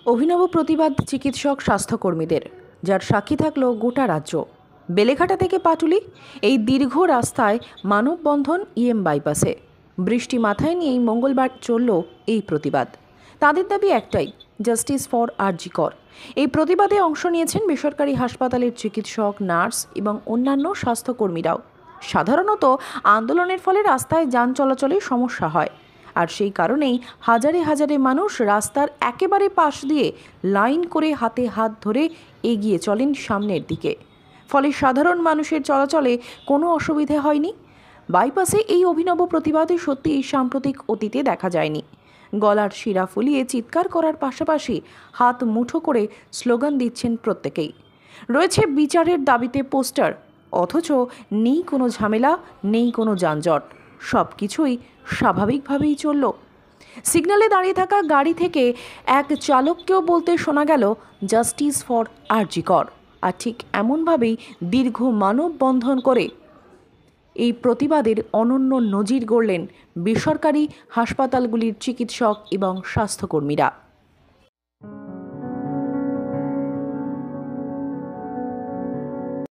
অভিনব প্রতিবাদ চিকিৎসক স্বাস্থ্যকর্মীদের, যার সাক্ষী থাকলো গোটা রাজ্য। বেলেঘাটা থেকে পাটুলি এই দীর্ঘ রাস্তায় মানববন্ধন বাইপাসে বৃষ্টি মাথায় নিয়েই মঙ্গলবার চলল এই প্রতিবাদ। তাদের দাবি একটাই, জাস্টিস ফর আরজি কর। এই প্রতিবাদে অংশ নিয়েছেন বেসরকারি হাসপাতালের চিকিৎসক, নার্স এবং অন্যান্য স্বাস্থ্যকর্মীরাও। সাধারণত আন্দোলনের ফলে রাস্তায় যান চলাচলে সমস্যা হয়, আর সেই কারণেই হাজারে হাজারে মানুষ রাস্তার একেবারে পাশ দিয়ে লাইন করে হাতে হাত ধরে এগিয়ে চলেন সামনের দিকে। ফলে সাধারণ মানুষের চলাচলে কোনো অসুবিধে হয়নি। বাইপাসে এই অভিনব প্রতিবাদে সত্যি সাম্প্রতিক অতীতে দেখা যায়নি। গলার শিরা ফুলিয়ে চিৎকার করার পাশাপাশি হাত মুঠো করে স্লোগান দিচ্ছেন প্রত্যেকেই। রয়েছে বিচারের দাবিতে পোস্টার, অথচ নেই কোনো ঝামেলা, নেই কোনো যানজট, সব কিছুই স্বাভাবিকভাবেই চলল। সিগন্যালে দাঁড়িয়ে থাকা গাড়ি থেকে এক চালককেও বলতে শোনা গেল, জাস্টিস ফর আরজি কর। আর ঠিক এমনভাবেই দীর্ঘ মানববন্ধন করে এই প্রতিবাদের অনন্য নজির গড়লেন বেসরকারি হাসপাতালগুলির চিকিৎসক এবং স্বাস্থ্যকর্মীরা।